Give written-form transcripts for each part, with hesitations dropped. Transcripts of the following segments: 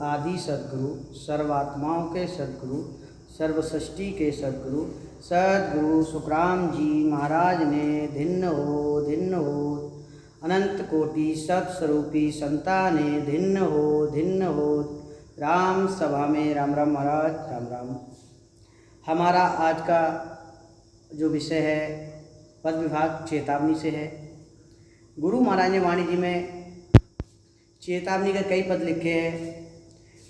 आदि सद्गुरु, सर्वात्माओं के सद्गुरु, सर्वसृष्टि के सद्गुरु सद्गुरु सुखराम जी महाराज ने धिन्न हो अनंत कोटि सत्स्वरूपी संताने धिन्न हो राम सभा में राम राम महाराज राम राम। हमारा आज का जो विषय है पद विभाग चेतावनी से है। गुरु महाराज ने वाणी जी में चेतावनी के कई पद लिखे हैं,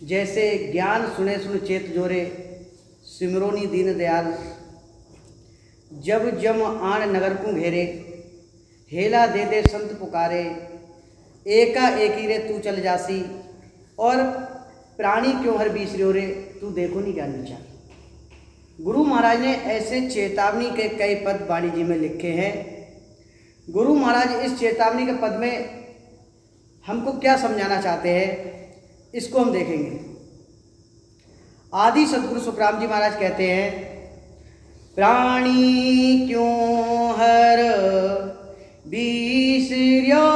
जैसे ज्ञान सुने सुन चेत जोरे, सिमरोनी दीन दयाल, जब जम आन नगर को घेरे, हेला दे दे संत पुकारे, एका एकी रे तू चल जासी, और प्राणी क्यों हर बीस रे रे तू देखो नहीं ज्ञान विचार। गुरु महाराज ने ऐसे चेतावनी के कई पद वाणी जी में लिखे हैं। गुरु महाराज इस चेतावनी के पद में हमको क्या समझाना चाहते हैं, इसको हम देखेंगे। आदि सद्गुरु सुखराम जी महाराज कहते हैं, प्राणी क्यों हर बीसर्यो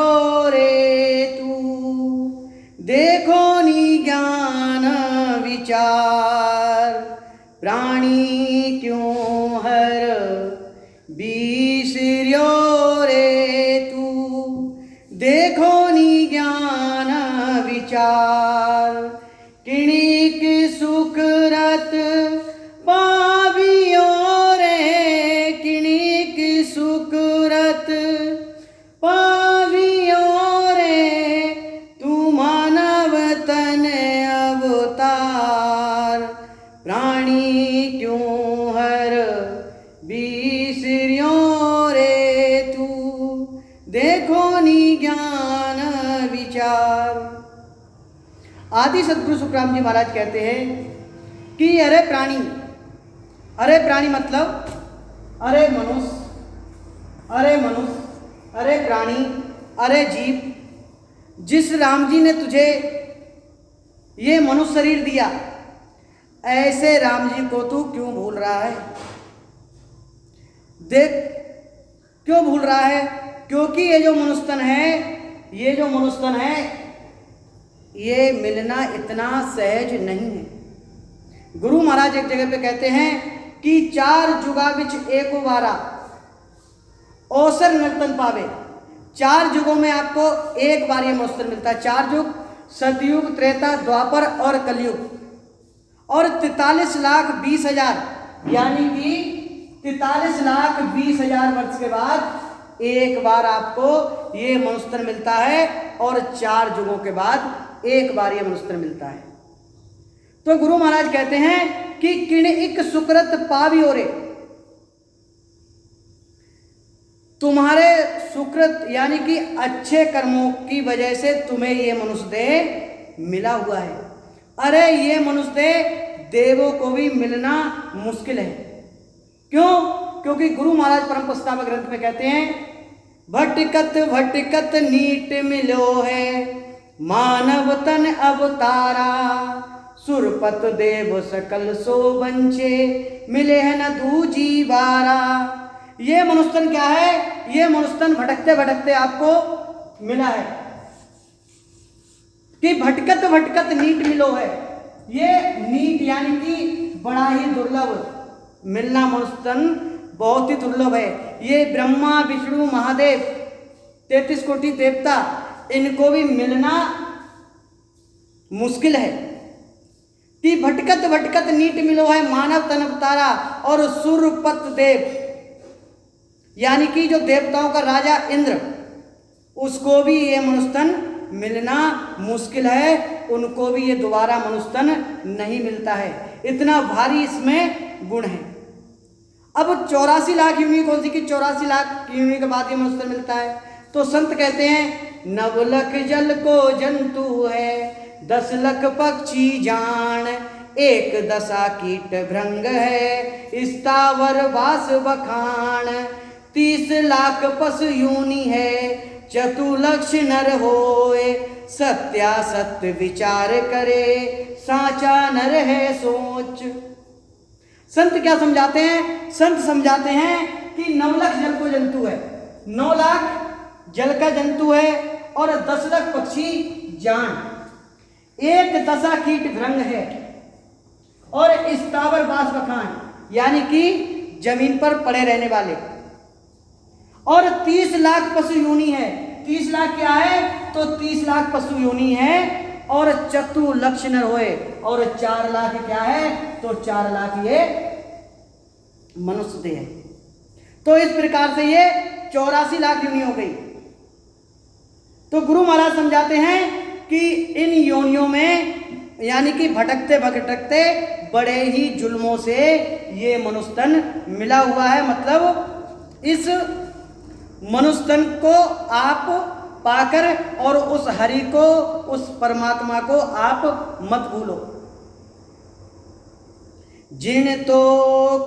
रे तू देखो नी ज्ञान विचार। प्राणी क्यों हर बीसर्यो रे तू देखो नी ज्ञान विचार। किणिक सुखरत पावियो रे, किणिक सुखरत पावियो रे, तू मानव तन अवतार। प्राणी क्यों हर बीसर्यो रे तू देखो नी ज्ञान विचार। आदि सद्गुरु सुखराम जी महाराज कहते हैं कि अरे प्राणी मतलब अरे मनुष्य, अरे प्राणी, अरे जीव, जिस राम जी ने तुझे ये मनुष्य शरीर दिया, ऐसे राम जी को तू क्यों भूल रहा है? देख क्यों भूल रहा है? क्योंकि ये जो मनुष्यतन है ये मिलना इतना सहज नहीं है। गुरु महाराज एक जगह पे कहते हैं कि 4 जुगा बिच एको बारा अवसर नर्तन पावे। 4 युगों में आपको एक बार ये मनुष्यतन मिलता है। 4 युग, सतयुग, त्रेता, द्वापर और कलयुग, और 43,20,000 यानी कि 43,20,000 वर्ष के बाद एक बार आपको ये मनुष्यतन मिलता है, और 4 युगों के बाद एक बार ये मनुष्यतन मिलता है। तो गुरु महाराज कहते हैं कि किणिक सुकृत पावियो रे, तुम्हारे सुकृत यानी कि अच्छे कर्मों की वजह से तुम्हें ये मनुष्य देह मिला हुआ है। अरे ये मनुष्य देह देवों को भी मिलना मुश्किल है। क्यों? क्योंकि गुरु महाराज परम प्रस्तावक ग्रंथ में कहते हैं, भटकत भटकत नीट मिलो है, मानव तन अवतारा, सुरपत देव सकल सो बंचे, मिले है न दूजी बारा। ये मनुष्यतन क्या है? ये मनुष्यतन भटकते भटकते आपको मिला है कि भटकत भटकत नीट मिलो है। ये नीट यानी कि बड़ा ही दुर्लभ मिलना, मनुष्यतन बहुत ही दुर्लभ है। ये ब्रह्मा विष्णु महादेव 33 कोटि देवता, इनको भी मिलना मुश्किल है कि भटकत भटकत नीट मिलो है, मानव तन अवतारा, और सुरपत देव यानी कि जो देवताओं का राजा इंद्र, उसको भी ये मनुष्यतन मिलना मुश्किल है, उनको भी ये दोबारा मनुष्यतन नहीं मिलता है। इतना भारी इसमें गुण है। अब 84 लाख यूनी कौन सी कि 84 लाख यूनी के बाद ये मनुष्यतन मिलता है। तो संत कहते हैं, 9 लख जल को जंतु है, 10 लख पक्षी जान, 1 दशा कीट भृंग है, स्थावर वास बखान, 30 लाख पशु यूनी है, चतुर्लक्ष नर होए, सत्यासत्य विचार करे, साचा नर है सोच। संत क्या समझाते हैं? संत समझाते हैं कि 9 लाख जल को जंतु है, 9 लाख जल का जंतु है, और 10 लाख पक्षी जान। एक दशा कीट भृंग है और स्थावर बास बखान यानी कि जमीन पर पड़े रहने वाले, और 30 लाख पशु योनि है। 30 लाख क्या है? तो 30 लाख पशु योनि है और चतु लक्ष्य नर होए, और 4 लाख क्या है? तो 4 लाख ये मनुष्य देह है। तो इस प्रकार से ये 84 लाख योनि हो गई। तो गुरु महाराज समझाते हैं कि इन योनियों में यानी कि भटकते भटकते बड़े ही जुल्मों से ये मनुष्य तन मिला हुआ है। मतलब इस मनुष्य तन को आप पाकर और उस हरि को, उस परमात्मा को आप मत भूलो। जिन तो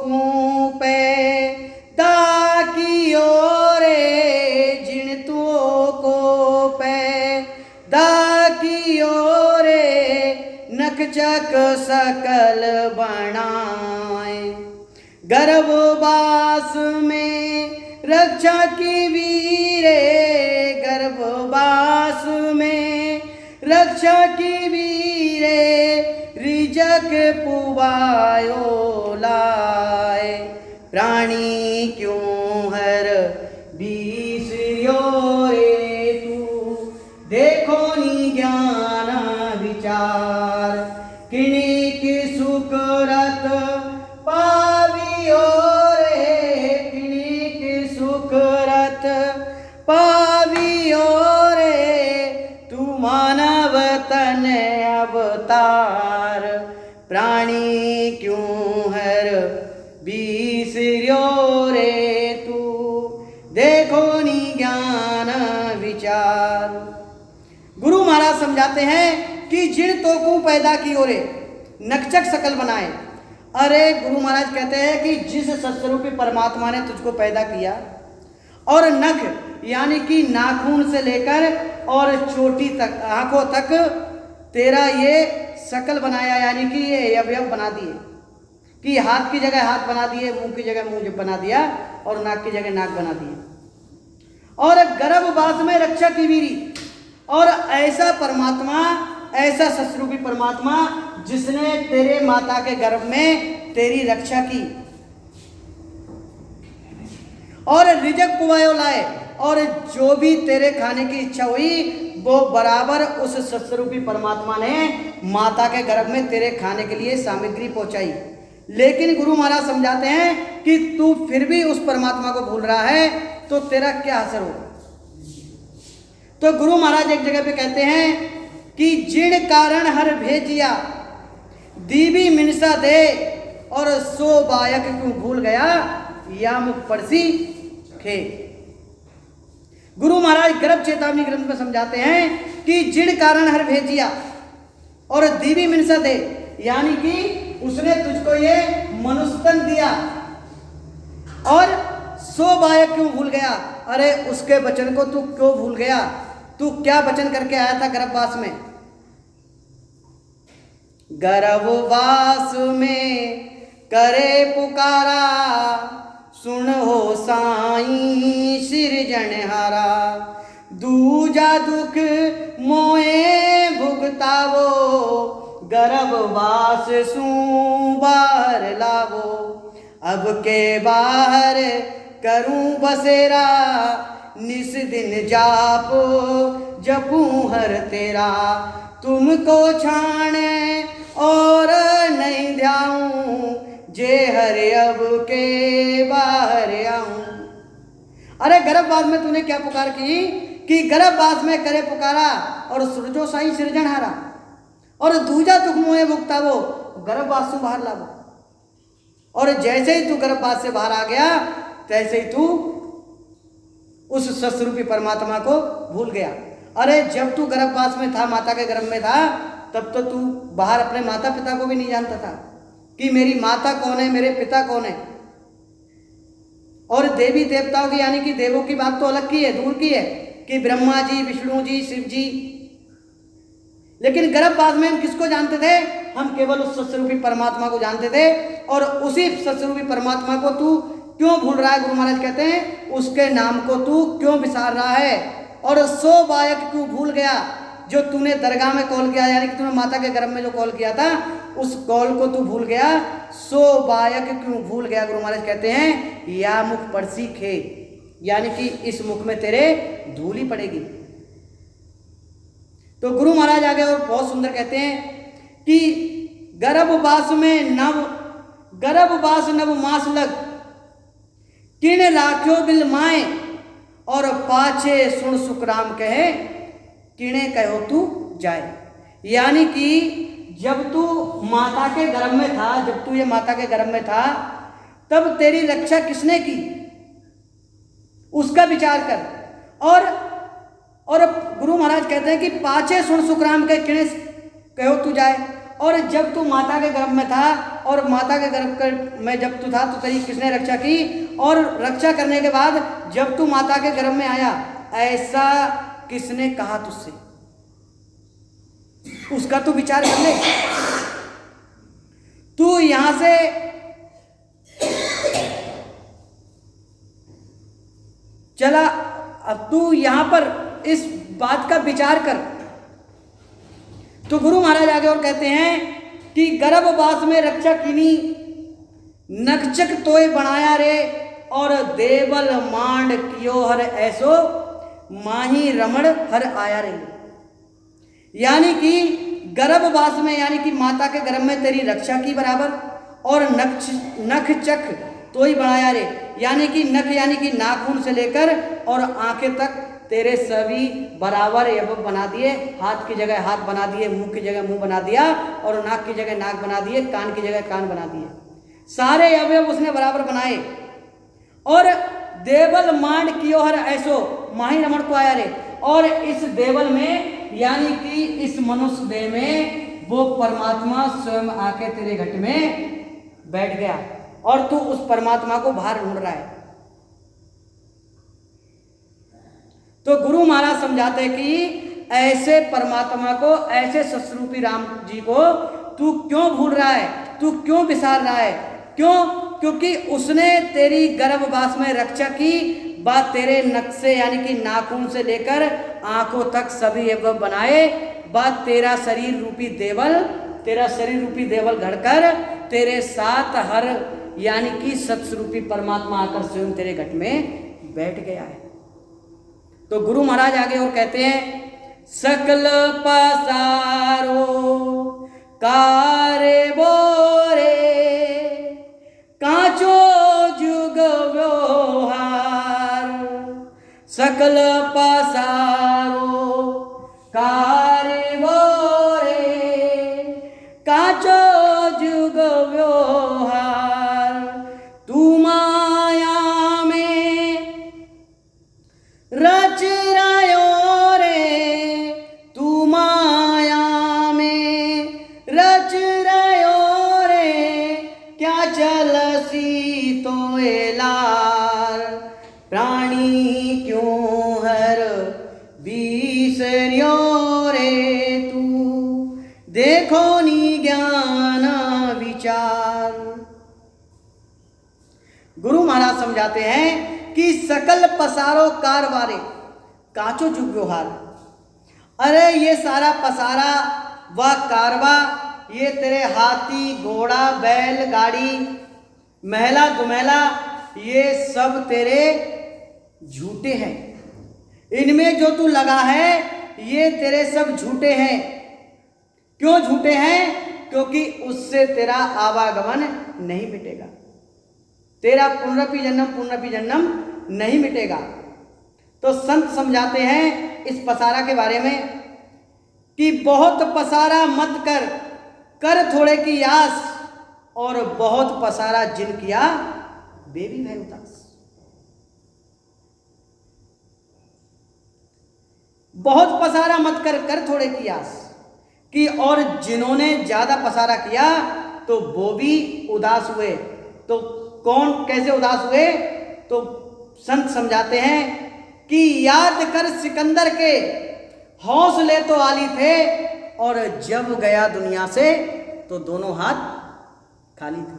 कूपे दाकियो रे, जिन तो को पे दाकियो रे, नकचक सकल बनाए, गर्भवास में रक्षा की वीरे, गर्भवास में रक्षा की वीरे, रिजक पुवायो लाए, प्राणी क्यों हर बीसरियो रे तू, देखो नी ज्ञान विचार, किनिक सुकरत पावियो रे, किनिक सुकरत पावियो रे, तू मानव तन अवतार, प्राणी क्यों हर बीसरियो रे तू, देखो नी ज्ञान विचार। गुरु महाराज समझाते हैं कि जिन तो को पैदा की ओरे नकचक सकल बनाए। अरे गुरु महाराज कहते हैं कि जिस सत्स्वरूपी परमात्मा ने तुझको पैदा किया और नख यानी कि नाखून से लेकर और चोटी तक, आंखों तक तेरा ये शकल बनाया, यानी कि ये अवयव बना दिए कि हाथ की जगह हाथ बना दिए, मुंह की जगह मुंह बना दिया और नाक की जगह नाक बना दिए, और गर्भवास में रक्षा की वीरी। और ऐसा परमात्मा, ऐसा सत्स्वरूपी परमात्मा जिसने तेरे माता के गर्भ में तेरी रक्षा की और रिजक पुवायो लाए, और जो भी तेरे खाने की इच्छा हुई वो बराबर उस सत्स्वरूपी परमात्मा ने माता के गर्भ में तेरे खाने के लिए सामग्री पहुंचाई। लेकिन गुरु महाराज समझाते हैं कि तू फिर भी उस परमात्मा को भूल रहा है तो तेरा क्या असर होगा। तो गुरु महाराज एक जगह पे कहते हैं कि जिन कारण हर भेजिया दीवी मिनसा दे, और सो बायक क्यों भूल गया या मुख पड़सी खे। गुरु महाराज गर्भ चेतावनी ग्रंथ में समझाते हैं कि जिन कारण हर भेजिया और दीवी मिनसा दे, यानी कि उसने तुझको ये मनुष्य तन दिया और सो बायक क्यों भूल गया। अरे उसके वचन को तू क्यों भूल गया? तू क्या वचन करके आया था गर्भवास में? गर्भवास में करे पुकारा, सुन हो साईं सिरजनहारा, दूजा दुख मोए भुगतावो, गर्भवास सू बाहर लावो, अब के बाहर करूं बसेरा, निस दिन जापो जपूं हर तेरा, तुमको छाने और नहीं ध्याऊं, जे हरे अब के बाहर आऊं। अरे गर्भवास में तूने क्या पुकार की कि गर्भवास में करे पुकारा और सुरजो साई सृजनहारा, और दूजा दुख मोहे भुगता वो, गर्भवास से बाहर लावो। और जैसे ही तू गर्भवास से बाहर आ गया तैसे ही तू उस सत्स्वरूपी परमात्मा को भूल गया। अरे जब तू गर्भवास में था, माता के गर्भ में था, तब तो तू बाहर अपने माता पिता को भी नहीं जानता था कि मेरी माता कौन है, मेरे पिता कौन है। और देवी देवताओं की यानी कि देवों की बात तो अलग की है, दूर की है कि ब्रह्मा जी, विष्णु जी, शिव जी। लेकिन गर्भवास में हम किसको जानते थे? हम केवल उस सत्स्वरूपी परमात्मा को जानते थे। और उसी सत्स्वरूपी परमात्मा को तू क्यों भूल रहा है? गुरु महाराज कहते हैं उसके नाम को तू क्यों विसार रहा है? और सो बायक क्यों भूल गया जो तूने दरगाह में कॉल किया, यानी कि तूने माता के गर्भ में जो कॉल किया था, उस कॉल को तू भूल गया, सो बायक क्यों भूल गया। गुरु महाराज कहते हैं या मुख परसी खे, यानी कि इस मुख में तेरे धूली पड़ेगी। तो गुरु महाराज आगे और बहुत सुंदर कहते हैं कि गर्भवास नव मास लग, किन राख्यो बिल माए, और पाछे सुन सुखराम कहे, किने कहो तू जाए। यानी कि जब तू माता के गर्भ में था, जब तू ये माता के गर्भ में था, तब तेरी रक्षा किसने की, उसका विचार कर। और गुरु महाराज कहते हैं कि पाछे सुन सुखराम के किने कहो तू जाए। और जब तू माता के गर्भ में था, और माता के गर्भ में जब तू था, तो तेरी किसने रक्षा की, और रक्षा करने के बाद जब तू माता के गर्भ में आया, ऐसा किसने कहा तुझसे, उसका तू विचार कर ले। तू यहां से चला, अब तू यहां पर इस बात का विचार कर। तो गुरु महाराज आगे और कहते हैं कि गर्भवास में रक्षा कीनी, नक्षक तोय बनाया रे, और देवल मांड कियो हर ऐसो, माही रमण हर आया रे। यानी कि गर्भवास में, यानी कि माता के गर्भ में तेरी रक्षा की बराबर, और नख चख तोय बनाया रे, यानी कि नख यानी कि नाखून से लेकर और आंखें तक तेरे सभी बराबर एवं बना दिए। हाथ की जगह हाथ बना दिए, मुंह की जगह मुंह बना दिया, और नाक की जगह नाक बना दिए, कान की जगह कान बना दिए। सारे अवयव उसने बराबर बनाए। और देवल मांड कियो हर ऐसो, माही रमण को आया रे, और इस देवल में यानी कि इस मनुष्य देह में वो परमात्मा स्वयं आके तेरे घट में बैठ गया, और तू उस परमात्मा को बाहर ढूंढ रहा है। तो गुरु महाराज समझाते हैं कि ऐसे परमात्मा को, ऐसे सस्वरूपी राम जी को तू क्यों भूल रहा है, तू क्यों विसार रहा है, क्यों? क्योंकि उसने तेरी गर्भवास में रक्षा की, बात तेरे नक्शे यानी कि नाखून से लेकर आंखों तक सभी एवं बनाए, बात तेरा शरीर रूपी देवल घड़कर तेरे साथ हर यानी कि सत्स्वरूपी परमात्मा आकर स्वयं तेरे घट में बैठ गया है। तो गुरु महाराज आगे और कहते हैं सकल पसारो कारे बोरे काचो जुग व्यवहार, सकल पसारो कारे बोरे काचो जुग व्यवहार, तू माया में रच रयो रे, तू माया में रच रयो रे, क्या चलसी तो लार, प्राणी क्यों हर बीसरियो रे, तू देखो नी ज्ञान विचार। गुरु महाराज समझाते हैं कि सकल पसारो कारवारे काचो जुग व्यवहार, अरे ये सारा पसारा व कारवा, ये तेरे हाथी घोड़ा बैल गाड़ी महला दुमहला, ये सब तेरे झूठे हैं। इनमें जो तू लगा है ये तेरे सब झूठे हैं। क्यों झूठे हैं? क्योंकि उससे तेरा आवागमन नहीं मिटेगा, तेरा पुनरपि जन्म नहीं मिटेगा। तो संत समझाते हैं इस पसारा के बारे में कि बहुत पसारा मत कर, कर थोड़े की आस, और बहुत पसारा जिन किया वे भी भय उदास। बहुत पसारा मत कर, कर थोड़े की आस कि, और जिन्होंने ज्यादा पसारा किया तो वो भी उदास हुए। तो कौन कैसे उदास हुए? तो संत समझाते हैं कि याद कर सिकंदर के हौसले तो आली थे, और जब गया दुनिया से तो दोनों हाथ खाली थे।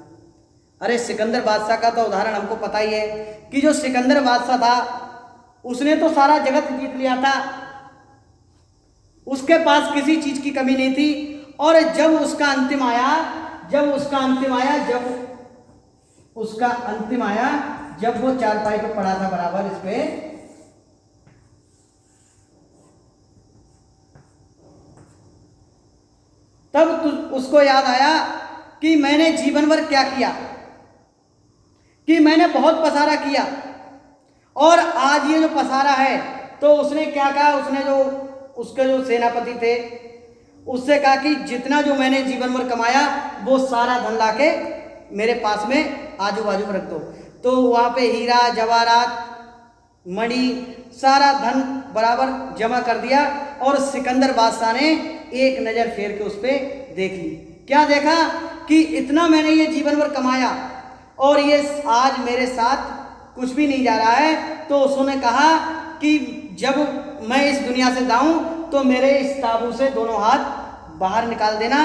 अरे सिकंदर बादशाह का तो उदाहरण हमको पता ही है कि जो सिकंदर बादशाह था उसने तो सारा जगत जीत लिया था, उसके पास किसी चीज की कमी नहीं थी। और जब उसका अंतिम आया, जब वो चारपाई पे पड़ा था बराबर इस पे, तब उसको याद आया कि मैंने जीवन भर क्या किया, कि मैंने बहुत पसारा किया, और आज ये जो पसारा है, तो उसने क्या कहा, उसके जो सेनापति थे उससे कहा कि जितना जो मैंने जीवन भर कमाया वो सारा धन लाके मेरे पास में आजू बाजू में रख दो। तो वहाँ पे हीरा जवाहरात मणि सारा धन बराबर जमा कर दिया, और सिकंदर बादशाह ने एक नज़र फेर के उस पर देख ली। क्या देखा कि इतना मैंने ये जीवन भर कमाया और ये आज मेरे साथ कुछ भी नहीं जा रहा है। तो उसने कहा कि जब मैं इस दुनिया से जाऊं तो मेरे इस ताबू से दोनों हाथ बाहर निकाल देना,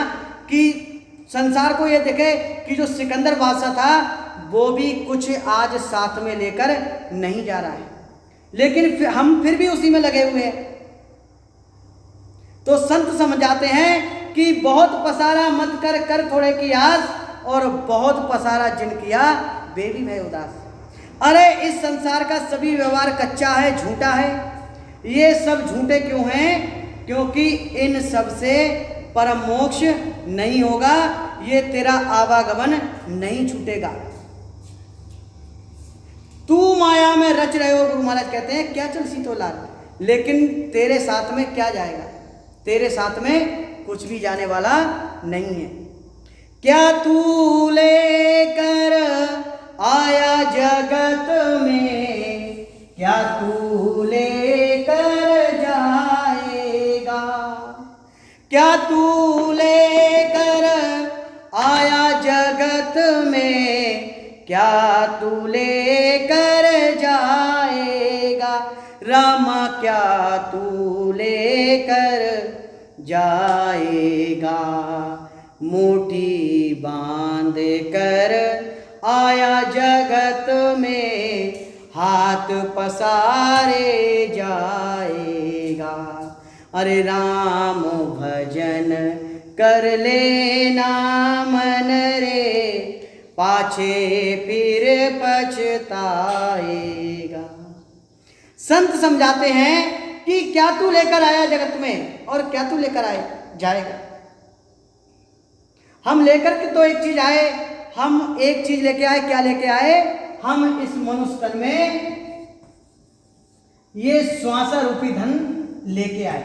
कि संसार को ये देखे कि जो सिकंदर बादशाह था वो भी कुछ आज साथ में लेकर नहीं जा रहा है, लेकिन हम फिर भी उसी में लगे हुए हैं। तो संत समझाते हैं कि बहुत पसारा मत कर, कर थोड़े की आस, और बहुत पसारा जिन किया वे भी भय उदास। अरे इस संसार का सभी व्यवहार कच्चा है, झूठा है। ये सब झूठे क्यों हैं? क्योंकि इन सब से परम मोक्ष नहीं होगा, ये तेरा आवागमन नहीं छूटेगा। तू माया में रच रहे हो, गुरु महाराज कहते हैं, क्या चल सीतोलाल, लेकिन तेरे साथ में क्या जाएगा? तेरे साथ में कुछ भी जाने वाला नहीं है। क्या तू लेकर आया जगत में, क्या तू लेकर जाएगा? क्या तू लेकर आया जगत में, क्या तू लेकर जाएगा? रामा क्या तू लेकर जाएगा? मुट्ठी बांध कर आया जगत में, हाथ पसारे जाएगा। अरे राम भजन कर लेना मन रे, पाछे फिर पछताएगा। संत समझाते हैं कि क्या तू लेकर आया जगत में और क्या तू लेकर जाएगा। हम लेकर के तो एक चीज आए, हम एक चीज लेके आए। क्या लेके आए? हम इस मनुष्य तन में ये श्वास रूपी धन लेके आए।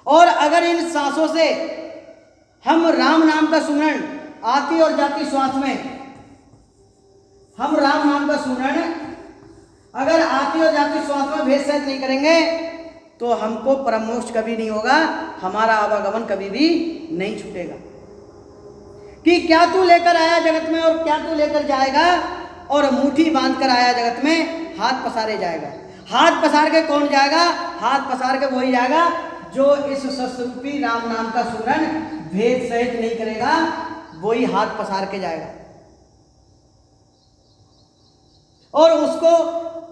और अगर इन सांसों से हम राम नाम का सुमरण आती और जाती श्वास में, हम राम नाम का सुमरण अगर आती और जाती श्वास में भेद सहित नहीं करेंगे तो हमको परम मोक्ष कभी नहीं होगा, हमारा आवागमन कभी भी नहीं छूटेगा। कि क्या तू लेकर आया जगत में और क्या तू लेकर जाएगा? और मुट्ठी बांध कर आया जगत में, हाथ पसारे जाएगा। हाथ पसार के कौन जाएगा? हाथ पसार के वही जाएगा जो इस सस्वरूपी राम नाम का सुमरण भेद सहित नहीं करेगा, वही हाथ पसार के जाएगा। और उसको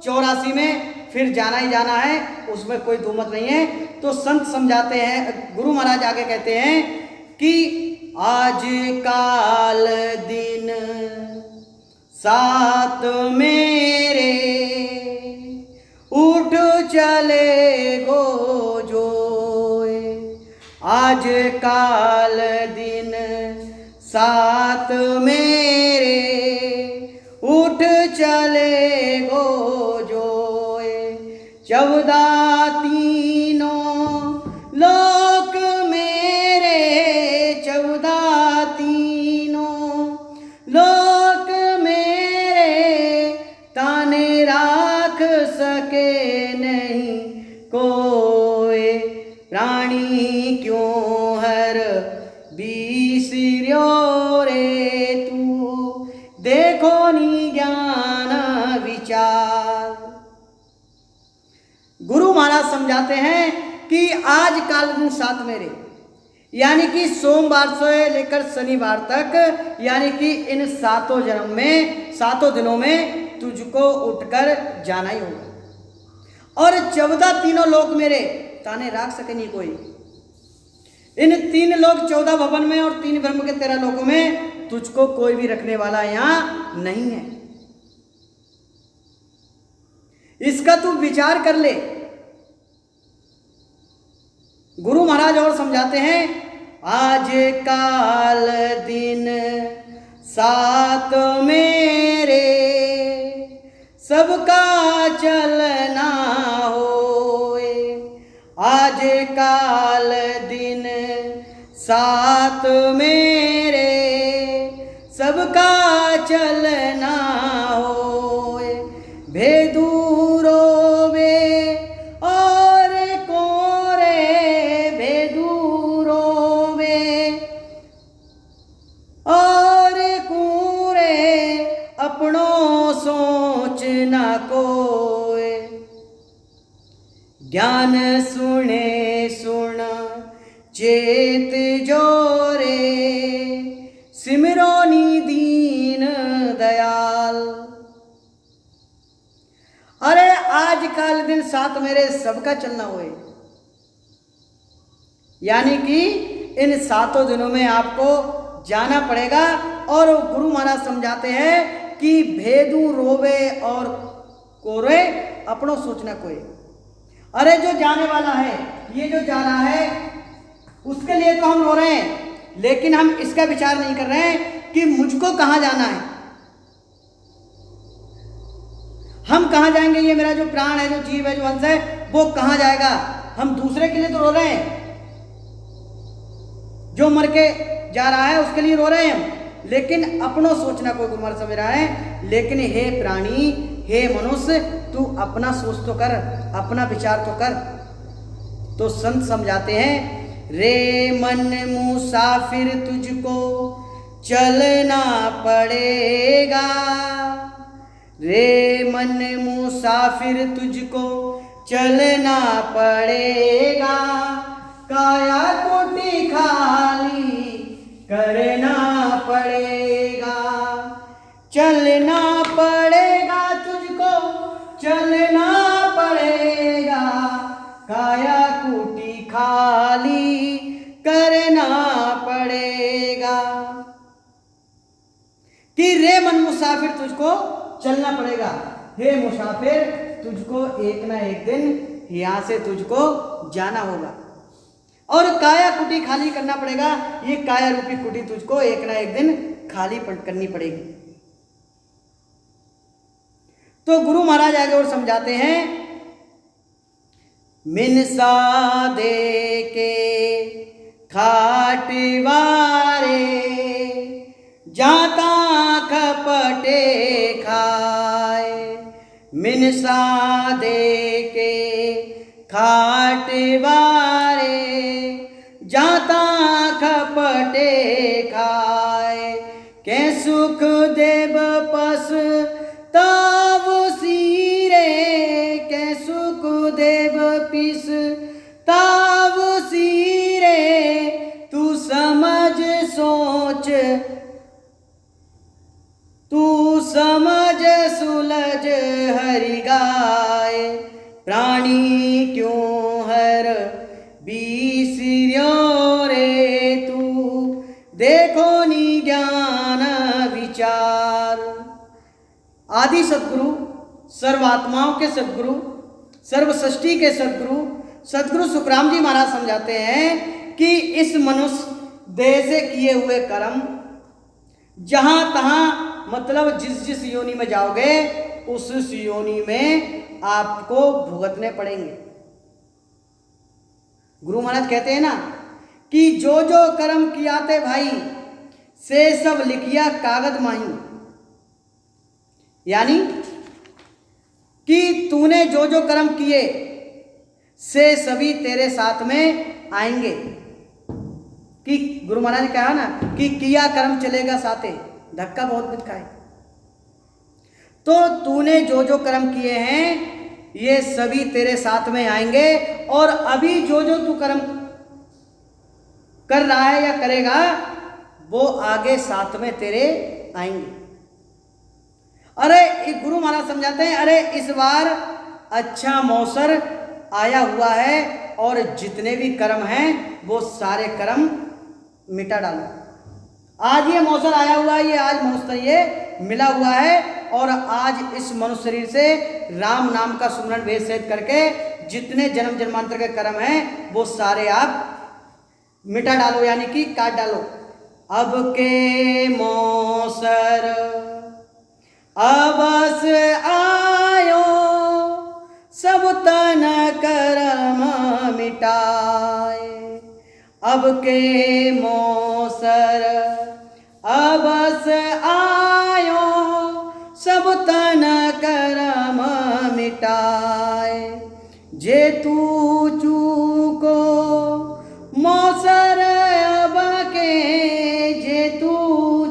84 में फिर जाना ही जाना है, उसमें कोई दुमत नहीं है। तो संत समझाते हैं, गुरु महाराज आगे कहते हैं कि आज काल दिन सात मेरे, उठ चले गो जोए। आज काल दिन सात मेरे, उठ चले गो जोए। 14 तीनों लोक मेरे, 14 तीनों लोक मेरे, ताने राख सके नहीं कोई। प्राणी क्यों हर बीसिर्यो रे तू, देखो नी ज्ञान विचार। गुरु महाराज समझाते हैं कि आज काल दिन सात मेरे, यानी कि सोमवार से लेकर शनिवार तक, यानी कि इन सातों जन्म में, सातों दिनों में तुझको उठकर जाना ही होगा। और 14 तीनों लोक मेरे ताने राख सके नहीं कोई। इन 3 लोक 14 भवन में और 3 ब्रह्म के 13 लोकों में तुझको कोई भी रखने वाला यहां नहीं है। इसका तू विचार कर ले। गुरु महाराज और समझाते हैं, आज काल दिन 7 मेरे सबका चलना होए। आज काल दिन 7 मेरे सबका चलना होए। भेदू रोवे और कोरे भेदू रोवे और कूरे अपनों सोच न कोय। ज्ञान सुने सुन चेत जोरे सिमरोनी दीन दयाल। अरे आज काल दिन 7 मेरे सबका चलना हुए, यानी कि इन 7 दिनों में आपको जाना पड़ेगा। और गुरु महाराज समझाते हैं कि भेदू रोवे और कोरे अपनों सोचना कोई। अरे जो जाने वाला है, ये जो जा रहा है, उसके लिए तो हम रो रहे हैं, लेकिन हम इसका विचार नहीं कर रहे हैं कि मुझको कहाँ जाना है, हम कहाँ जाएंगे, ये मेरा जो प्राण है, जो जीव है, जो अंश है, वो कहाँ जाएगा। हम दूसरे के लिए तो रो रहे हैं, जो मर के जा रहा है उसके लिए रो रहे हैं हम, लेकिन अपनों सोचना कोई गुरु महाराज समझ रहा है। लेकिन हे प्राणी, हे मनुष्य, तू अपना सोच तो कर, अपना विचार तो कर। तो संत समझाते हैं, रे मन मुसाफिर तुझको चलना पड़ेगा। रे मन मुसाफिर तुझको चलना पड़ेगा। काया कोटि खाली करना पड़ेगा। चलना पड़ेगा तुझको, चलना पड़ेगा। काया कुटी खाली करना पड़ेगा। कि रे मन मुसाफिर तुझको चलना पड़ेगा। हे मुसाफिर, तुझको एक ना एक दिन यहां से तुझको जाना होगा। और काया कुटी खाली करना पड़ेगा। ये काया रूपी कुटी तुझको एक ना एक दिन खाली करनी पड़ेगी। तो गुरु महाराज आगे और समझाते हैं, मिनसा दे के खाटवारे जाता खपटे खाए। मिनसा दे के खाटवारे जाता खपटे खाए। के सुख देव पस ताव सीरे, के सुख देव पिस ताव सीरे। तू समझ सोच, तू समझ सुलझ हरि गाय। प्राणी क्यों हर बीसिर्यो रे, तू देखो नी ज्ञान विचार। आदि सद्गुरु, सर्वात्माओं के सद्गुरु, सर्वसृष्टि के सद्गुरु सद्गुरु सुखराम जी महाराज समझाते हैं कि इस मनुष्य देह से किए हुए कर्म जहां तहां, मतलब जिस जिस योनि में जाओगे उस योनि में आपको भुगतने पड़ेंगे। गुरु महाराज कहते हैं ना कि जो जो कर्म किया थे भाई, से सब लिखिया कागज माही। यानी कि तूने जो जो कर्म किए से सभी तेरे साथ में आएंगे। कि गुरु महाराज ने कहा ना कि किया कर्म चलेगा साथे, धक्का बहुत दिखा है। तो तूने जो जो कर्म किए हैं ये सभी तेरे साथ में आएंगे, और अभी जो जो तू कर्म कर रहा है या करेगा वो आगे साथ में तेरे आएंगे। अरे गुरु महाराज समझाते हैं, अरे इस बार अच्छा मौसर आया हुआ है और जितने भी कर्म हैं वो सारे कर्म मिटा डालो। आज ये मौसर आया हुआ है, ये आज मनुष्य ये मिला हुआ है और आज इस मनुष्य शरीर से राम नाम का सुमरन वेद सहित करके जितने जन्म जन्मांतर के कर्म हैं वो सारे आप मिटा डालो, यानी कि काट डालो। अब के मौसर अबस आयो, सब तन कर्म मिटाए। अब के मौसर अबस आयो, सब तन कर्म मिटाए। जे तू चूको मौसर अब के, जे तू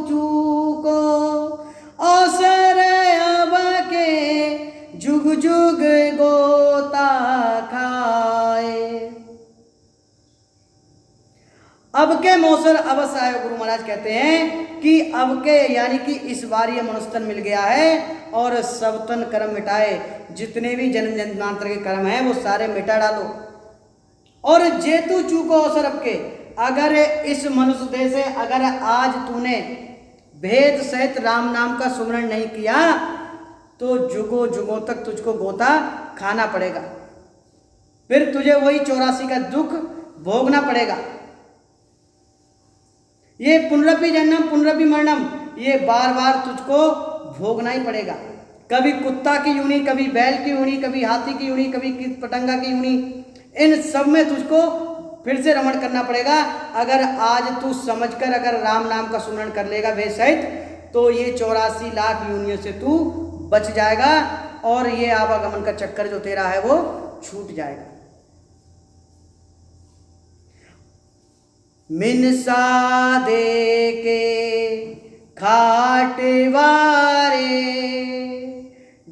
चूको अवसर अब के, जुग जुग गोता खाए। अब के मौसर अवश्य आयो, गुरु महाराज कहते हैं कि अब के यानी कि इस बार ये मनुष्य तन मिल गया है और सब तन कर्म मिटाए, जितने भी जन्म जन्मांतर के कर्म हैं वो सारे मिटा डालो। और जेतु चूको अवसर अब के, अगर इस मनुष्य देह से अगर आज तूने भेद सहित राम नाम का सुमरण नहीं किया तो जुगों जुगों तक तुझको गोता खाना पड़ेगा, फिर तुझे वही 84 का दुख भोगना पड़ेगा। ये पुनरपि जन्म पुनरपि मरणम, ये बार बार तुझको भोगना ही पड़ेगा। कभी कुत्ता की यूनी, कभी बैल की यूनी, कभी हाथी की यूनी, कभी पतंगा की यूनी, इन सब में तुझको फिर से रमण करना पड़ेगा। अगर आज तू समझकर अगर राम नाम का सुमरण कर लेगा वे सहित, तो ये 84 लाख यूनियों से तू बच जाएगा और ये आवागमन का चक्कर जो तेरा है वो छूट जाएगा। मिनसा दे के खाटवारे,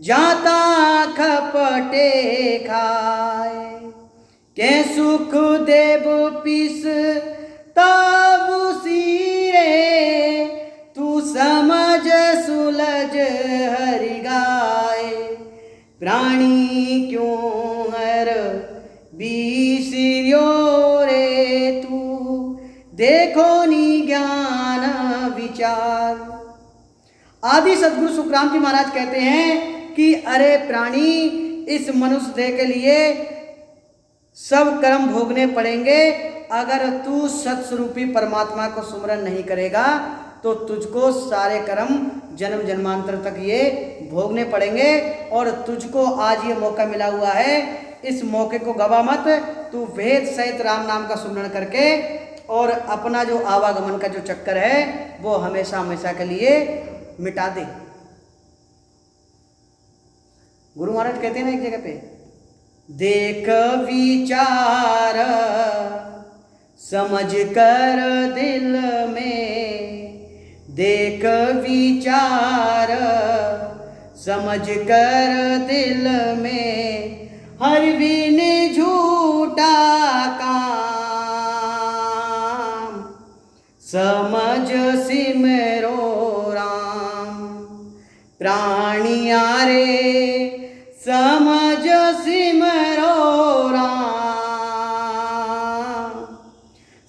जाता खपटे खाए। के सुख देव पिस तब सीरे, तू समझ सुलझ हरि गाए। प्राणी क्यों हर बीसियो रे, तू देखो नी ज्ञान विचार। आदि सदगुरु सुखराम जी महाराज कहते हैं कि अरे प्राणी, इस मनुष्य देह के लिए सब कर्म भोगने पड़ेंगे। अगर तू सत्स्वरूपी परमात्मा को सुमरन नहीं करेगा तो तुझको सारे कर्म जन्म जन्मांतर तक ये भोगने पड़ेंगे। और तुझको आज ये मौका मिला हुआ है, इस मौके को गवा मत। तू वेद सहित राम नाम का सुमरण करके और अपना जो आवागमन का जो चक्कर है वो हमेशा हमेशा के लिए मिटा दे। गुरु महाराज कहते हैं ना एक जगह पे, देख विचार समझ कर दिल में, देख विचार समझ कर दिल में, हर बिन झूठा काम समझ सिमरो राम। प्राणिया रे समझ सिमरो राम,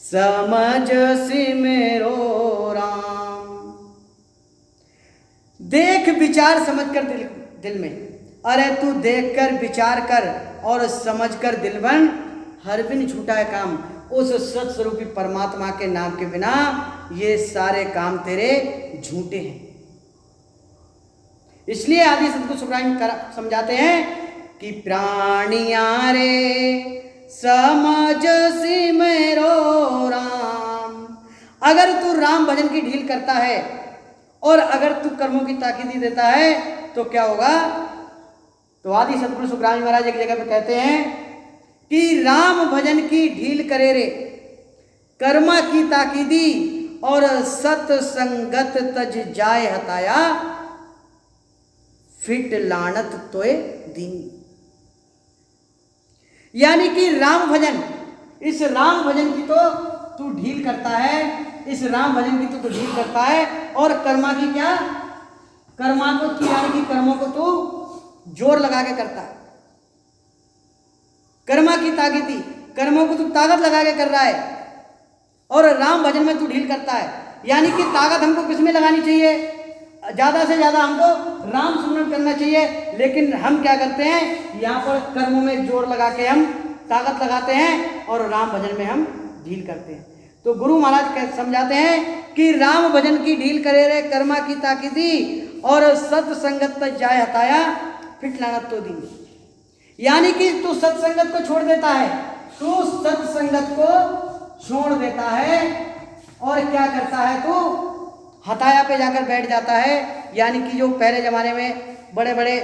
समझ सिमरो राम। देख विचार समझ कर दिल में, अरे तू देख कर विचार कर और समझ कर दिल बन। हर बिन झूठा है काम, उस सत्स्वरूपी परमात्मा के नाम के बिना ये सारे काम तेरे झूठे हैं। इसलिए आदि सदगुरु सुखराम समझाते हैं कि प्राणिया रे समझ सिमरो राम। अगर तू राम भजन की ढील करता है और अगर तू कर्मों की ताकीदी देता है तो क्या होगा? तो आदि सदगुरु सुखराम जी महाराज एक जगह पे कहते हैं कि राम भजन की ढील करे रे, कर्मा की ताकीदी और सत संगत तज जाय हताया, फिट लानत तोय दीन। यानी कि राम भजन, इस राम भजन की तो तू ढील करता है, इस राम भजन की तो तू ढील करता है। और कर्मा की क्या? कर्मा को तू यानी कि कर्मों को तू जोर लगा के करता है। कर्मा की ताकती, कर्मों को तू ताकत लगा के कर रहा है, और राम भजन में तू ढील करता है। यानी कि ताकत हमको किस में लगानी चाहिए? ज़्यादा से ज़्यादा हमको राम सुमरन करना चाहिए, लेकिन हम क्या करते हैं, यहाँ पर कर्मों में जोर लगा के हम ताकत लगाते हैं और राम भजन में हम ढील करते हैं। तो गुरु महाराज समझाते हैं कि राम भजन की ढील करे रे कर्मा की ताकती, और सत्संगत तक जाए हताया फिट लानत तो दी। यानी कि तू सत्संगत को छोड़ देता है, तू सत्संगत को छोड़ देता है और क्या करता है, तू हताया पे जाकर बैठ जाता है। यानी कि जो पहले ज़माने में बड़े बड़े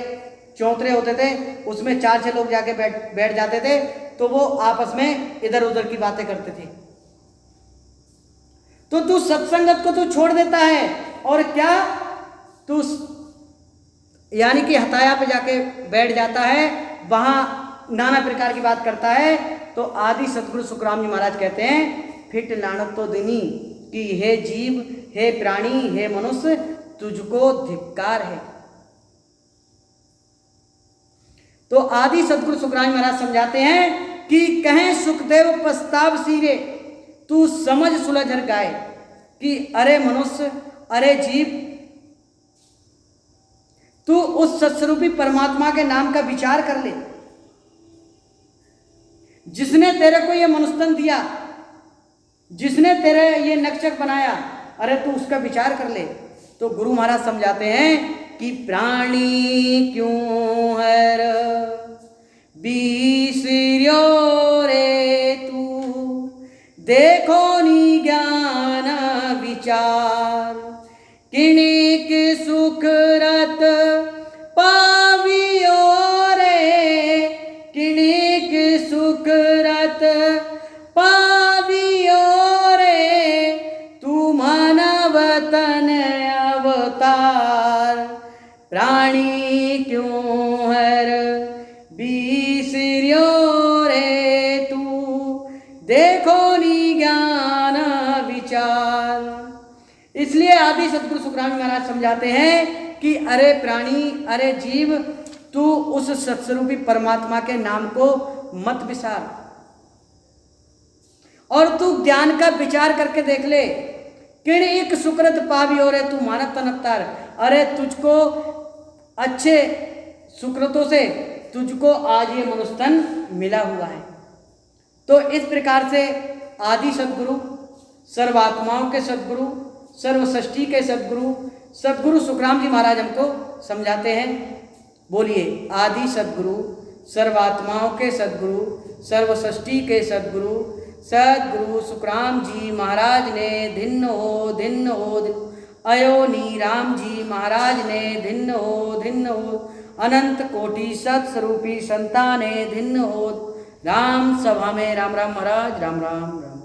चौतरे होते थे, उसमें 4-6 लोग जाके बैठ जाते थे, तो वो आपस में इधर उधर की बातें करते थे। तो तू सत्संगत को तू छोड़ देता है और क्या, तू यानी कि हताया पे जाके बैठ जाता है, वहाँ नाना प्रकार की बात करता है। तो आदि सतगुरु सुखराम जी महाराज कहते हैं, फिट लानत तो दिनी कि हे जीव, हे प्राणी, हे मनुष्य, तुझको धिक्कार है। तो आदि सतगुरु सुखराम जी महाराज समझाते हैं कि कहें सुखदेव प्रस्ताव सीरे, तू समझ सुलझर गाए कि अरे मनुष्य, अरे जीव, तू उस सत्स्वरूपी परमात्मा के नाम का विचार कर ले, जिसने तेरे को ये मनुष्यतन दिया, जिसने तेरे ये नक्षक बनाया, अरे तू उसका विचार कर ले। तो गुरु महाराज समझाते हैं कि प्राणी क्यों हर बिसर्यो रे तू, देखो नी ज्ञान विचार, किणिक सुख रत पावियो रे, किणिक सुख रत पावियो रे, तू मानव तन अवतार, प्राणी क्यों हर बिसर्यो रे तू, देखो नी ज्ञान विचार। इसलिए आदि सतगुरु सुखराम जी महाराज समझाते हैं कि अरे प्राणी, अरे जीव, तू उस सत्स्वरूपी परमात्मा के नाम को मत विसार, और तू ज्ञान का विचार करके देख ले। किण एक सुकृत पावी और तू मानव तनकतार, अरे तुझको अच्छे सुकृतों से तुझको आज ये मनुष्यतन मिला हुआ है। तो इस प्रकार से आदि सद्गुरु, सर्वात्माओं के सद्गुरु, सर्वसृष्टि के सद्गुरु, सद्गुरु सुखराम जी महाराज हमको समझाते हैं। बोलिए, आदि सद्गुरु, सर्वात्माओं के सद्गुरु, सर्वसृष्टि के सद्गुरु, सद्गुरु सुखराम जी महाराज ने धिन्न हो, धिन्न हो, अयोनी राम जी महाराज ने धिन्न हो, धिन्न हो, अनंत कोटि सत्स्वरूपी संताने धिन्न हो। राम सभा में राम राम महाराज, राम राम राम।